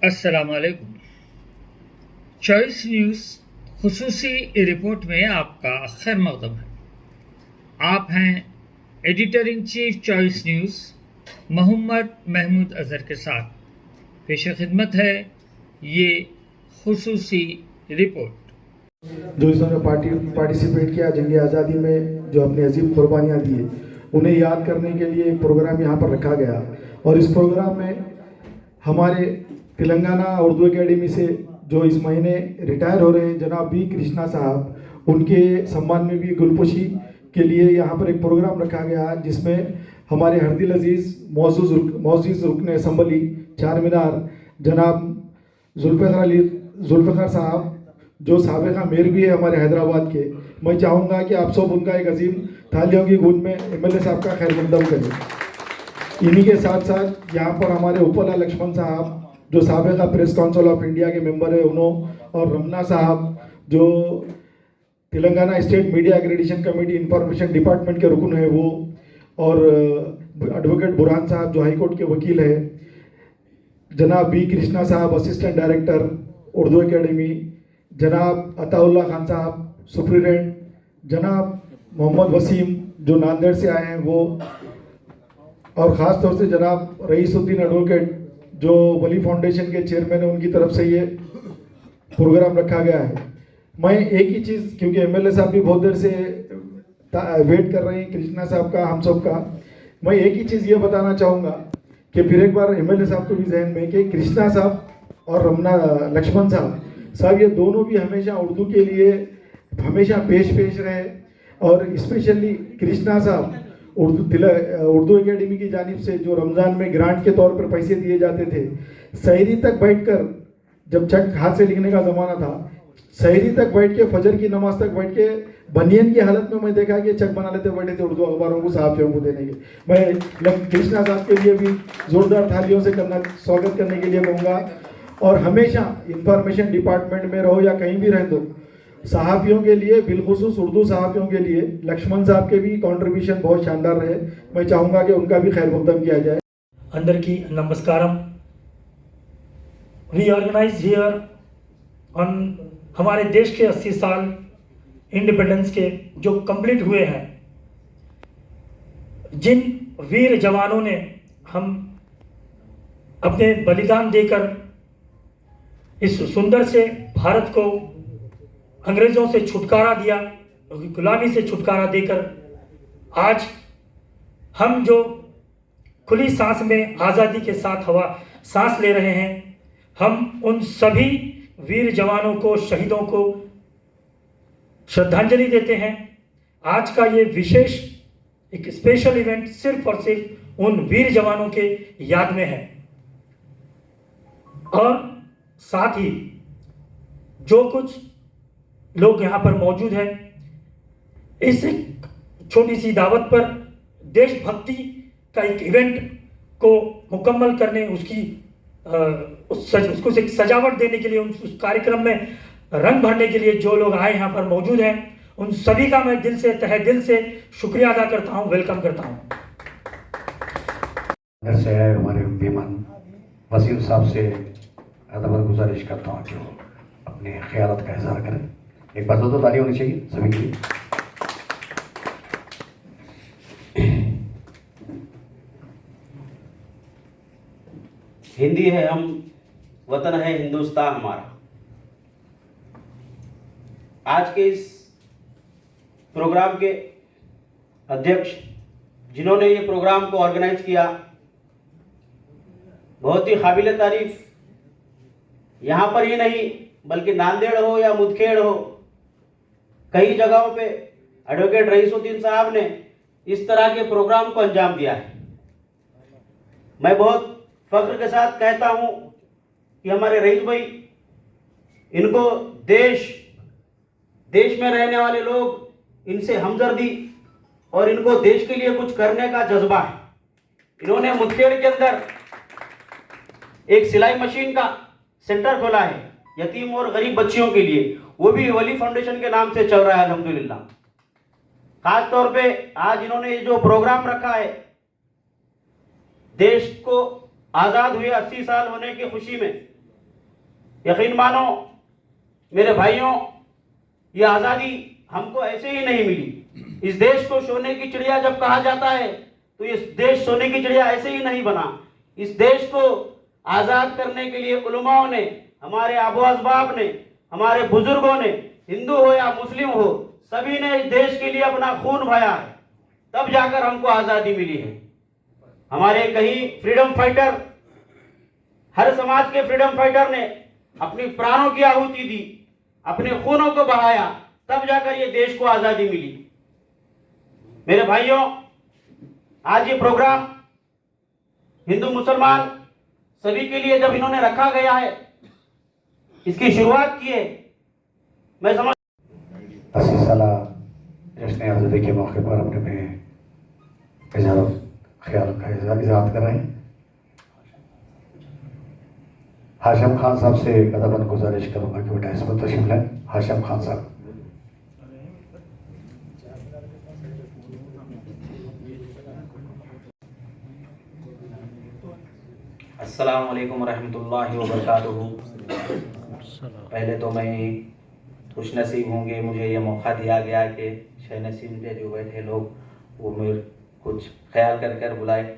अस्सलाम वालेकुम। Choice news खुसूसी report में आपका खैर मकदम है। आप हैं editor in chief Choice News Mohammad Mahmood Azhar के साथ। पेश खिदमत है ये खुसूसी रिपोर्ट। जो इसने पार्टिसिपेट किया जंग आज़ादी में, जो अपनी अजीब कुर्बानियाँ दी, उन्हें याद करने के लिए एक प्रोग्राम यहाँ पर रखा गया। और इस प्रोग्राम में हमारे तेलंगाना उर्दू एकेडमी से जो इस महीने रिटायर हो रहे हैं जनाब वी कृष्णा साहब, उनके सम्मान में भी गुलपोशी के लिए यहाँ पर एक प्रोग्राम रखा गया, जिसमें हमारे हरदिल अजीज़ मौजूद रुकन असम्बली चार मीनार जनाब जुल्फ़िकार साहब, जो साबिक़ा मेयर भी है हमारे हैदराबाद के, मैं चाहूँगा कि आप सब उनका एक अजीम तालियों की गूंज में एमएलए साहब का खैर मकदम करें। इन्हीं के साथ साथ यहाँ पर हमारे उपला लक्ष्मण साहब, जो साबिक़ा प्रेस काउंसिल ऑफ इंडिया के मेंबर है, उन्होंने, और रमना साहब, जो Telangana state media accreditation committee information department के रुकन है वो, और एडवोकेट बुरहान साहब जो हाई कोर्ट के वकील है, जनाब बी कृष्णा साहब असिस्टेंट डायरेक्टर उर्दू एकेडमी, जनाब अताउल्ला खान साहब सुप्रिटेंडेंट, जनाब मोहम्मद वसीम जो नांदेड़ से आए हैं वो, और ख़ास तौर से जनाब रईसुद्दीन एडवोकेट जो वली फाउंडेशन के चेयरमैन है, उनकी तरफ से ये प्रोग्राम रखा गया है। मैं एक ही चीज़, क्योंकि एमएलए साहब भी बहुत देर से वेट कर रहे हैं कृष्णा साहब का, हम सब का, मैं एक ही चीज़ ये बताना चाहूँगा कि फिर एक बार एमएलए साहब को भी जहन में कि कृष्णा साहब और रमना लक्ष्मण साहब ये दोनों भी हमेशा उर्दू के लिए हमेशा पेश रहे। और स्पेशली कृष्णा साहब उर्दू एकेडमी की जानिब से जो रमज़ान में ग्रांट के तौर पर पैसे दिए जाते थे, सहरी तक बैठकर, जब चक हाथ से लिखने का ज़माना था, सहरी तक बैठ के, फजर की नमाज तक बैठ के, बनियन की हालत में मैं देखा कि चक बना लेते बैठे थे उर्दू अखबारों को सहाफ़ियों को देने के। मैं कृष्णा साहब के लिए भी ज़ोरदार थालियों से स्वागत करने के लिए कहूँगा। और हमेशा इंफॉर्मेशन डिपार्टमेंट में रहो या कहीं भी रह दो, सहाफ़ियों के लिए, बिलखुसूस उर्दू सहाफ़ियों के लिए लक्ष्मण साहब के भी कंट्रीब्यूशन बहुत शानदार रहे। मैं चाहूँगा कि उनका भी खैर मकदम किया जाए। अंदरिकी नमस्कारम। वी ऑर्गेनाइज हियर ऑन हमारे देश के 80 साल इंडिपेंडेंस के जो कंप्लीट हुए हैं, जिन वीर जवानों ने हम अपने बलिदान देकर इस सुंदर से भारत को अंग्रेज़ों से छुटकारा दिया, गुलामी से छुटकारा देकर आज हम जो खुली सांस में आज़ादी के साथ सांस ले रहे हैं, हम उन सभी वीर जवानों को, शहीदों को श्रद्धांजलि देते हैं। आज का ये विशेष एक स्पेशल इवेंट सिर्फ और सिर्फ उन वीर जवानों के याद में है। और साथ ही जो कुछ लोग यहाँ पर मौजूद हैं, इस छोटी सी दावत पर देशभक्ति का एक इवेंट को मुकम्मल करने, उसको एक सजावट देने के लिए, उस कार्यक्रम में रंग भरने के लिए जो लोग आए यहाँ पर मौजूद हैं, उन सभी का मैं दिल से, तहे दिल से शुक्रिया अदा करता हूँ, वेलकम करता हूँ। घर से आए हमारे मेहमान वसीम साहब से अदब गुजारिश करता हूँ कि वो अपने ख्यालात का इज़हार करें। एक बार तो ताली होनी चाहिए सभी के लिए। हिंदी है हम, वतन है हिंदुस्तान हमारा। आज के इस प्रोग्राम के अध्यक्ष जिन्होंने ये प्रोग्राम को ऑर्गेनाइज किया, बहुत ही काबिल तारीफ। यहाँ पर ही नहीं बल्कि नांदेड़ हो या मुदखेड़ हो, कई जगहों पे एडवोकेट रईसुद्दीन साहब ने इस तरह के प्रोग्राम को अंजाम दिया है। मैं बहुत फख्र के साथ कहता हूँ कि हमारे रईस भाई, इनको देश में रहने वाले लोग इनसे हमदर्दी और इनको देश के लिए कुछ करने का जज्बा है। इन्होंने मुदखेड़ के अंदर एक सिलाई मशीन का सेंटर खोला है यतीम और गरीब बच्चियों के लिए, वो भी वली फाउंडेशन के नाम से चल रहा है अल्हम्दुलिल्लाह। खास तौर पे आज इन्होंने ये जो प्रोग्राम रखा है, देश को आज़ाद हुए 80 साल होने की खुशी में यकीन मानो मेरे भाइयों, ये आज़ादी हमको ऐसे ही नहीं मिली। इस देश को सोने की चिड़िया जब कहा जाता है तो ये देश सोने की चिड़िया ऐसे ही नहीं बना। इस देश को आज़ाद करने के लिए उलमाओं ने, हमारे आबो असबाब ने, हमारे बुजुर्गों ने, हिंदू हो या मुस्लिम हो, सभी ने इस देश के लिए अपना खून बहाया है, तब जाकर हमको आज़ादी मिली है। हमारे कई फ्रीडम फाइटर, हर समाज के फ्रीडम फाइटर ने अपनी प्राणों की आहुति दी, अपने खूनों को बहाया, तब जाकर ये देश को आज़ादी मिली। मेरे भाइयों, आज ये प्रोग्राम हिंदू मुसलमान सभी के लिए जब इन्होंने रखा गया है, इसकी शुरुआत की है, मैं समझ 80 साल जश्न आज़ादी के मौके पर अपने में इजहार ख्याल का इजहार कर रहे हैं। हाशिम खान साहब से अदबन गुजारिश करूंगा कि बेटा इस पर तशरीफ लें। हाशिम खान साहब। अस्सलाम वालेकुम रहमतुल्लाहि व बरकातुहू। पहले तो मैं खुश नसीब होंगे, मुझे ये मौका दिया गया कि शह नसीब पे जो बैठे लोग वो मेरे कुछ ख्याल कर बुलाए।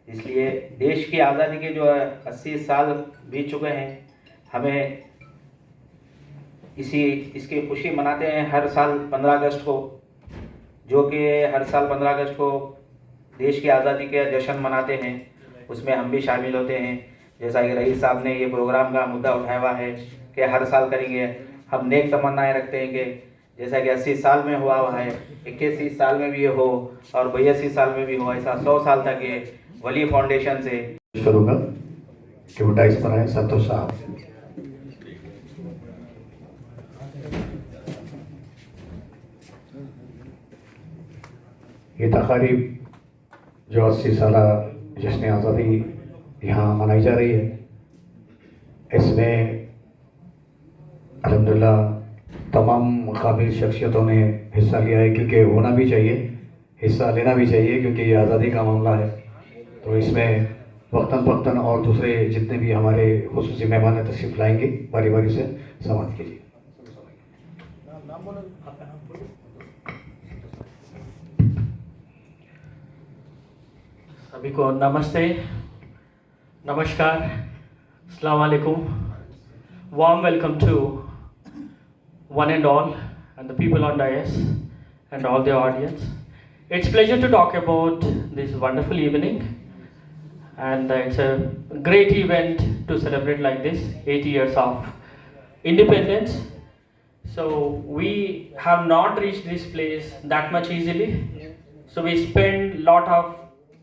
इसलिए देश की आज़ादी के जो 80 साल बीत चुके हैं, हमें इसकी खुशी मनाते हैं हर साल 15 अगस्त को, जो कि हर साल 15 अगस्त को देश की आज़ादी के जश्न मनाते हैं, उसमें हम भी शामिल होते हैं। जैसा कि रईस साहब ने ये प्रोग्राम का मुद्दा उठाया हुआ है कि हर साल करेंगे। हम नेक तमन्नाएं रखते हैं कि जैसा कि 80 साल में हुआ है, 81 साल में भी ये हो और 82 साल में भी हो, ऐसा 100 साल तक ये वली फाउंडेशन से करूंगा कि बेटा इस पर आए संतोष साहब। ये तकारीब जो 80 साल जश्न आज़ादी यहाँ मनाई जा रही है, इसमें अल्हम्दुलिल्लाह तमाम काबिल शख्सियतों ने हिस्सा लिया है, क्योंकि होना भी चाहिए, हिस्सा लेना भी चाहिए, क्योंकि ये आज़ादी का मामला है। तो इसमें वक्तन फ़क्तन और दूसरे जितने भी हमारे खुसूसी मेहमान तशरीफ़ लाएंगे, बारी बारी से समाप्त कीजिए। सभी को नमस्ते, नमस्कार, अस्सलाम वालेकुम, warm welcome to one and all and the people on dais and all the audience. It's pleasure to talk about this wonderful evening, and it's a great event to celebrate like this 80 years of independence. So we have not reached this place that much easily. So we spend lot of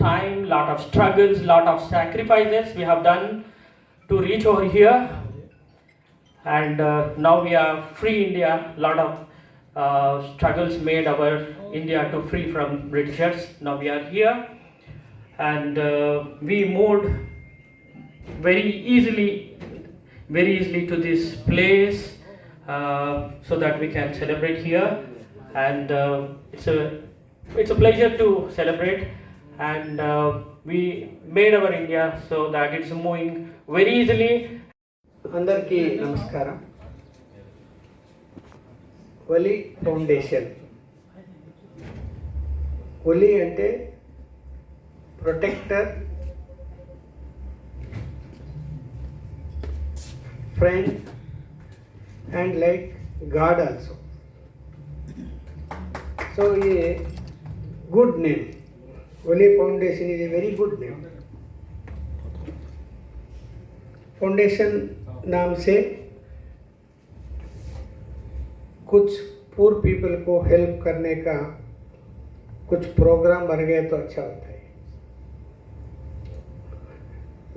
time, lot of struggles, lot of sacrifices we have done to reach over here, and now we are free India. Lot of struggles made our India to free from Britishers. Now we are here, and we moved very easily to this place so that we can celebrate here, and it's a pleasure to celebrate, and we made our India so that it's moving very easily. అందరికీ నమస్కారం. వలి foundation, వలి అంటే protector, friend and like God also. So a good name, Wali Foundation is a very good name. Foundation नाम से कुछ poor people को help करने का कुछ प्रोग्राम बन गए तो अच्छा होता है.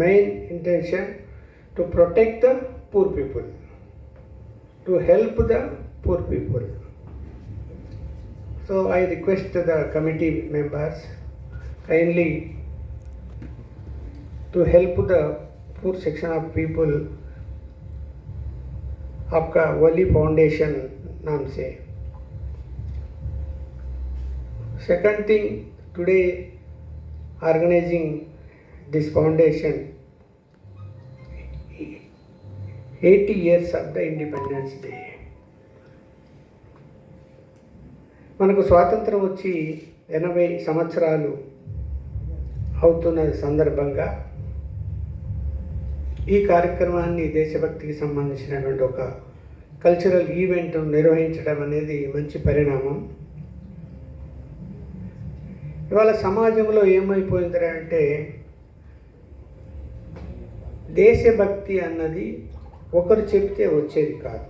Main intention to protect the poor people, to help the poor people. So I request the committee members kindly to help the poor section of people आपका वली फाउंडेशन नाम से. Second thing, today organizing this foundation 80 years of the Independence Day. మనకు స్వాతంత్రం వచ్చి 80 సంవత్సరాలు అవుతున్న సందర్భంగా ఈ కార్యక్రమాన్ని దేశభక్తికి సంబంధించినటువంటి ఒక కల్చరల్ ఈవెంట్ నిర్వహించడం అనేది మంచి పరిణామం. ఇవాళ సమాజంలో ఏమైపోయిందంటే దేశభక్తి అన్నది ఒకరు చెప్తే వచ్చేది కాదు,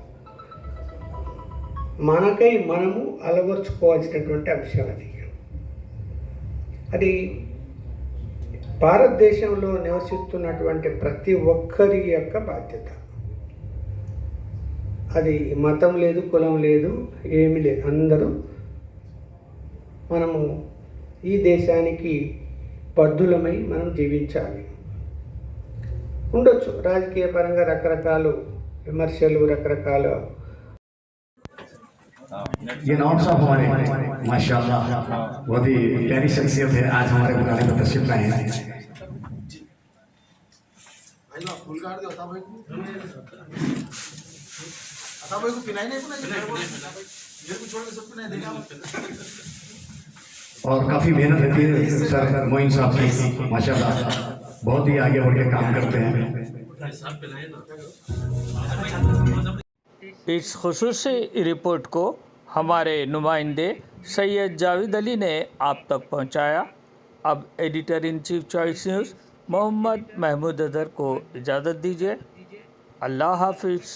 మనకై మనము అలవర్చుకోవాల్సినటువంటి అంశం అది భారతదేశంలో నివసిస్తున్నటువంటి ప్రతి ఒక్కరి యొక్క బాధ్యత. అది మతం లేదు, కులం లేదు, ఏమీ లేదు, అందరూ మనము ఈ దేశానికి బద్ధులమై మనం జీవించాలి. ఉండొచ్చు రాజకీయ పరంగా రకరకాల విమర్శలు, రకరకాల ये नॉट्स ऑफ हमारे माशाल्लाह बहुत ही प्यारी शख्सियत है, आज हमारे बुलाने पर तशरीफ लाए हैं। और काफ़ी मेहनत रहती है सर मोइन साहब की, माशाल्लाह बहुत ही आगे बढ़ के काम करते हैं। इस खुसूसी रिपोर्ट को हमारे नुमाइंदे सैयद जावेद अली ने आप तक पहुंचाया। अब editor in chief Choice News Mohammad Mahmood अदर को इजाज़त दीजिए। अल्लाह हाफिज़।